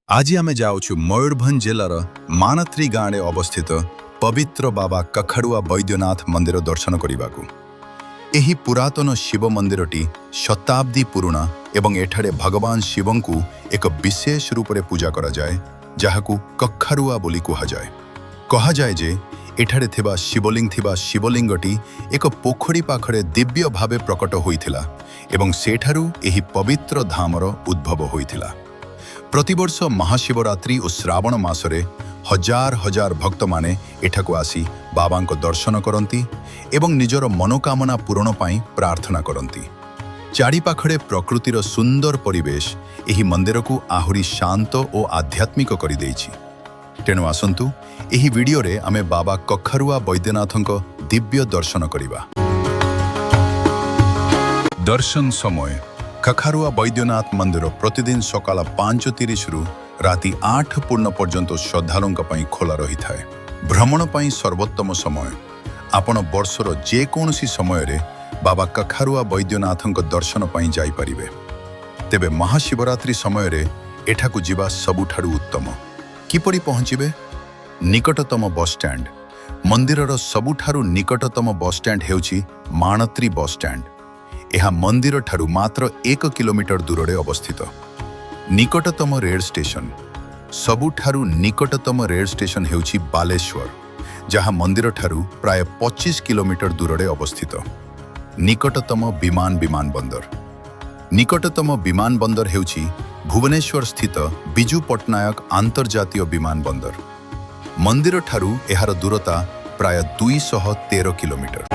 आज आमे जाउछु मयूरभंज जिल्लार मानत्री गाँडे अवस्थित पवित्र बाबा कखारुआ बैद्यनाथ मंदिर दर्शन करने। एही पुरातन शिव मंदिरटी शताब्दी पुराना एवं एठारे भगवान शिवंकु एक विशेष रूप से पूजा करा जाए, जहाकु कखारुआ बोली कुहाजाए। कहाजाए जे एठारे थिबा शिवलिंगटी एक पोखरी पाखरे दिव्य भावे प्रकट होइथिला एवं सेठारु एही पवित्र धामर उद्भव होइथिला। प्रतिवर्ष महाशिवरात्रि और श्रावण मासरे हजार हजार भक्त माने एठाकु आसी बाबांको दर्शन करती एवं निजर मनोकामना पूरण पाई प्रार्थना करती। चारिपाखरे प्रकृतिर सुंदर परिवेश एही मंदिर को आहुरी शांत और आध्यात्मिक करि देइछि। तेणु आसंतु एही वीडियो रे आमे बाबा कखारुआ बैद्यनाथंको दिव्य दर्शन करिबा। दर्शन समय कखारुआ बैद्यनाथ मंदिर प्रतिदिन सकाल 5:30 रु राति 8 पूर्ण पर्यंत श्रद्धालुओं पई खोला रही थाए। भ्रमण पई सर्वोत्तम समय। आपण वर्षर जेकोसी समय रे बाबा कखारुआ बैद्यनाथंक दर्शन पई जाई परिबे। तेबे महाशिवरात्रि समय रे एठाकु जीवा सबुठारु उत्तम। किपरि पहुँचिबे? निकटतम बस स्टैंड। मंदिरर सबुठारु निकटतम बस स्टैंड हेउछि मानत्री बस स्टैंड। यह मंदिर ठारू मात्र 1 किलोमीटर दूर अवस्थित। निकटतम रेल स्टेशन। सबुठारू निकटतम रेल स्टेशन हेउछि बालेश्वर, जहाँ मंदिर ठारू प्राय 25 किलोमीटर दूर अवस्थित। निकटतम विमान बंदर। निकटतम विमान बंदर हेउछि भुवनेश्वर स्थित बिजू पट्टनायक अंतर्जातीय विमान बंदर। मंदिर ठारू एहार दूरता प्राय 213 किलोमीटर।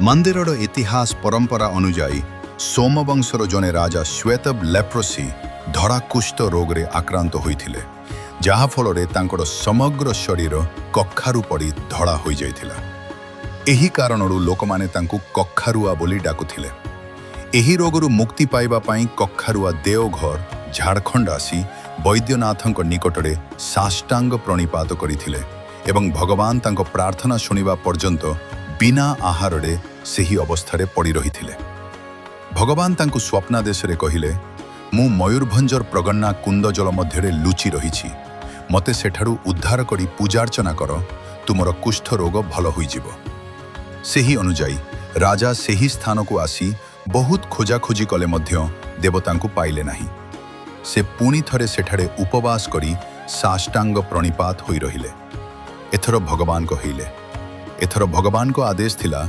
मंदिरर इतिहास परंपरा अनुजाई सोमवंशर जने राजा श्वेतब लेप्रोसी धरा कुष्ठ रोग रे आक्रांत होइथिले, जहा फलरे तांकर समग्र शरीर कखारु पड़ी धड़ा होई जाइथिला। एही कारणरू लोकमाने तांकु कखारुआ बोली डाकुथिले। एही रोगरू मुक्ति पाइबा पाई कखारुआ देवघर झारखंड आसी बैद्यनाथंक निकटरे साष्टांग प्रणिपात करिथिले एवं भगवान तांको प्रार्थना शुणिबा पर्यंत बिना आहारे सेही अवस्थारे पड़ी रहिथिले। भगवान तांकु स्वप्नादेश रे कहिले, मु मयूरभंजर प्रगन्ना कुंड जल मध्यरे लुचि रहिछि, मते सेठारु उद्धार करी पूजार्चना कर, तुमर कुष्ठ रोग भल होई जिवो। सेही अनुजाई राजा सेही स्थान को आसी बहुत खोजाखोजी कले मध्य देवतांकु पाइले नाही। से पुणी थरे सेठारे उपवास करी साष्टांग प्रणिपात होई रहिले। एथर भगवान कहिले, एथर भगवान को आदेश थिला,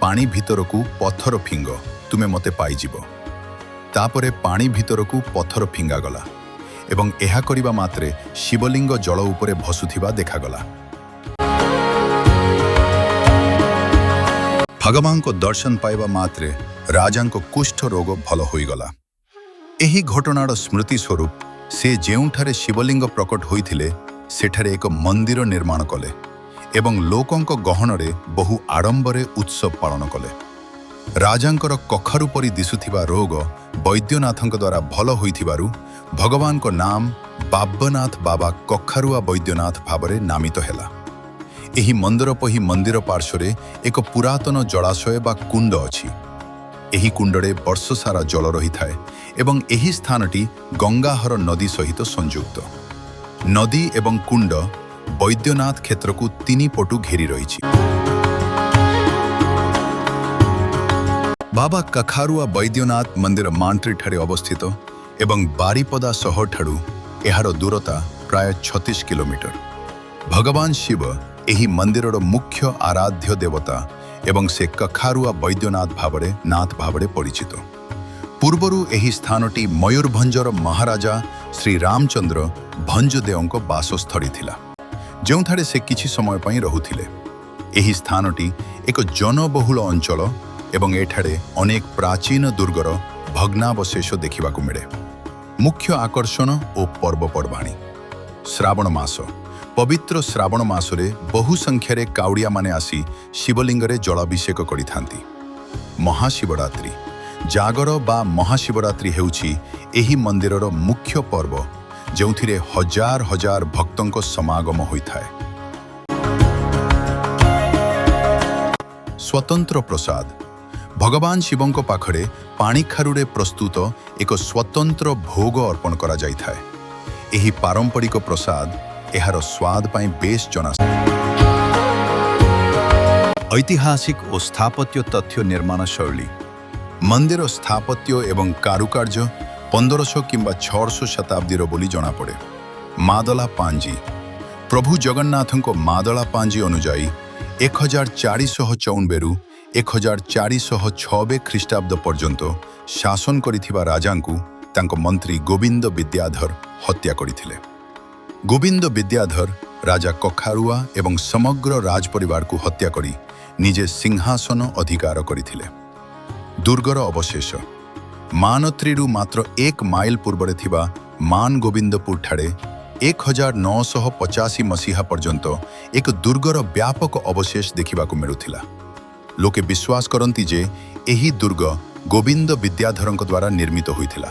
पानी भीतर को पत्थर फिंग, तुमे मते पाई जिवो। तापरे पानी भीतर को पत्थर फिंगा गला एवं एहा करिबा मात्रे शिवलिंग जल उपरे भसुथिबा देखा गला। भगवान को दर्शन पाइबा मात्रे राजा को कुष्ठ रोग भल होई गला। एही घटनार स्मृति स्वरूप से जेउठारे शिवलिंग प्रकट होइथिले सेठारे एक मंदिर निर्माण कले एवं लोकंक गहनरे बहु आडंबरे उत्सव पालन कले। राजांकर कखारु परि दिसुथिबा रोग बैद्यनाथंक द्वारा भल होइथिबारु भगवान को नाम बाब्यनाथ बाबा कखारुआ बैद्यनाथ भावरे नामित हेला। एही मंदिर पही मंदिर पार्श्वरे एक पुरातन जलाशय बा कुंड अछि। एही कुंडरे वर्ष सारा जल रही थाए एवं एही स्थानटी गंगाहर नदी सहित संयुक्त। नदी एवं कुंड बैद्यनाथ क्षेत्र को 3 पटु घेरी रही। बाबा कखारुआ बैद्यनाथ मंदिर मानत्री ठारे अवस्थित एवं बारिपदा शहर ठारू एहार दूरता प्राय 36 किलोमीटर। भगवान शिव एही मंदिरर मुख्य आराध्य देवता एवं से कखारुआ बैद्यनाथ भावरे परिचित। पूर्वरु एही स्थानटी मयूरभंजर महाराजा श्री रामचंद्र भंजदेवंको बासस्थली थिला, जोंठारे से किछि समय पई रहुथिले। एही स्थानटी एक जनबहुल अंचल एवं एठारे अनेक प्राचीन दुर्गर भग्नावशेष देखिबाकु मिले। मुख्य आकर्षण और पर्वपर्वाणी। श्रावण मास। पवित्र श्रावण मासरे बहु संख्यारे काउडिया माने आसी शिवलिंगरे जलाभिषेक करिथांती। महाशिवरात्रि। जागर बा महाशिवरात्रि हेउछि एही मंदिरर मुख्य पर्व, जोंथिरे हजार हजार भक्तों समागम होइथाए। स्वतंत्र प्रसाद। भगवान शिवंक पाखरे पाणिखारुरे प्रस्तुत एक स्वतंत्र भोग अर्पण करा जाइथाए। एही पारंपरिक प्रसाद एहार स्वाद पाई बेस जनास। ऐतिहासिक और स्थापत्य तथ्य निर्माण शैली। मंदिर स्थापत्य एवं कारुकार्य 1500 किंबा 600 शताब्दीर बोली जना पड़े। मादला पांजी। प्रभु जगन्नाथंको मादला पांजी अनुजाई 1494 रु 1406 ख्रीष्टाब्द पर्यंत शासन करिथिबा राजांकु तांको मंत्री गोविंद विद्याधर हत्या करिथिले। गोविंद विद्याधर राजा कखारुआ एवं समग्र राजपरिवार को हत्या करी निजे सिंहासन अधिकार करिथिले। दुर्गर अवशेष। मानत्रीरु मात्र 1 माइल पूर्वरे थिबा मान गोविंदपुर ठाड़े 1985 मसीहा पर्यंत एक दुर्गर व्यापक अवशेष देखिबाकु मिलुथिला। लोके विश्वास करती जे एही दुर्ग गोविंद विद्याधरंक द्वारा निर्मित होइथिला,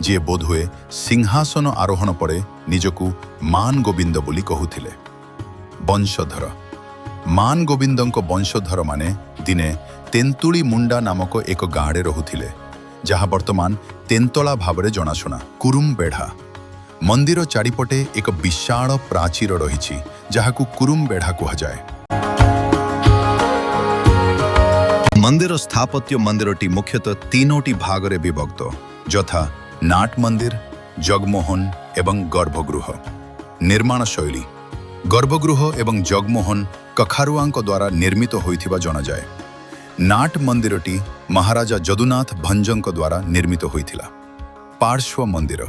जे बोधहुए सिंहासन आरोहण परे निजकु मान गोविंद बोली कहुथिले। वंशधर। मान गोविंदंक वंशधर माने दिने तेंतुली मुंडा नामक एक गाँडे रहुथिले, जहाँ वर्तमान तेंतला भावरे जनाशुना। कुरुम बेढ़ा। मंदिर चारिपटे एक विशाल प्राचीर रहिछि, जहाकु कुरुम बेढ़ा कुहा जाए। मंदिर स्थापत्य मंदिरटी मुख्यतः 3टी भागरे विभक्त, यथा नाट मंदिर, जगमोहन एवं गर्भगृह। निर्माण शैली। गर्भगृह एवं जगमोहन कखारुआंक द्वारा निर्मित होइथिबा जना जाए। नाट मंदिरटी महाराजा जदुनाथ भंजंक द्वारा निर्मित होइथिला। पार्श्व मंदिर।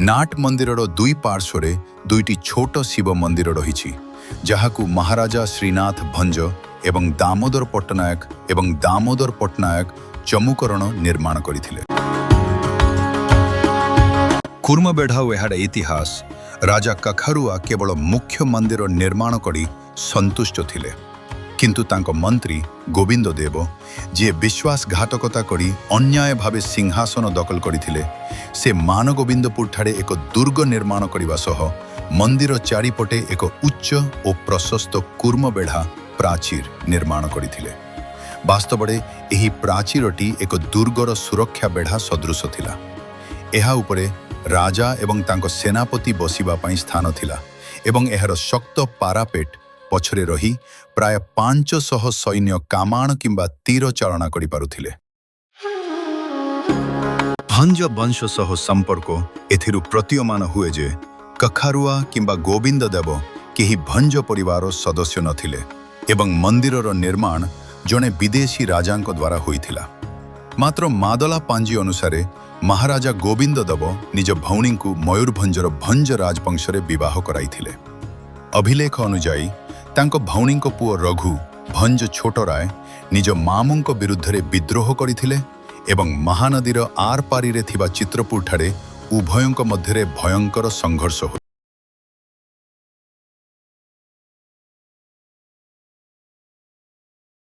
नाट मंदिरर 2 पार्श्वरे 2टी छोट शिव मंदिर रहिछि, जहाकु महाराजा श्रीनाथ भंज एवं दामोदर पट्टनायक चमुकरण निर्माण करिथिले। कुर्मबेढ़ा एहार इतिहास। राजा कखारुआ केवल मुख्य मंदिर निर्माण करी संतुष्ट थिले, किंतु तांको मंत्री गोविंद देव जे विश्वासघातकता करी अन्याय भावे सिंहासन दखल करिथिले, से मान गोविंदपुर ठाड़े एक दुर्ग निर्माण करिबा सह मंदिर चारिपटे एक उच्च और प्रशस्त कुर्मबेढ़ा प्राचीर निर्माण करिथिले। वास्तवरे एही प्राचीरटी एक दुर्गर सुरक्षा बेढ़ा सदृश थिला। एहा उपरे राजा एवं तांको सेनापति बसिबा पाई स्थान थिला एवं एहार शक्त पारापेट पछरे रही प्राय 500 सैन्य कामाण किंबा तीर चालना करि पारुथिले। भंज वंश सह संपर्क एथिरु प्रतीयमान हुए जे कखारुआ किंबा गोविंद देव केही भंज परिवार सदस्य नथिले एवं मंदिरर निर्माण जने विदेशी राजांक द्वारा होइथिला। मात्र मादला पांजी अनुसारे महाराजा गोविंद देव निज भौणी को मयूरभंजर भंज राजवंशरे विवाह कराइथिले। अभिलेख अनुजाई तांको भौणींक पुओ रघु भंज छोटराय निज मामुंक विरुद्धरे विद्रोह करिथिले एवं महानदीर आर पारिरे थिबा चित्रपुर ठाड़े उभयंक मध्यरे भयंकर संघर्ष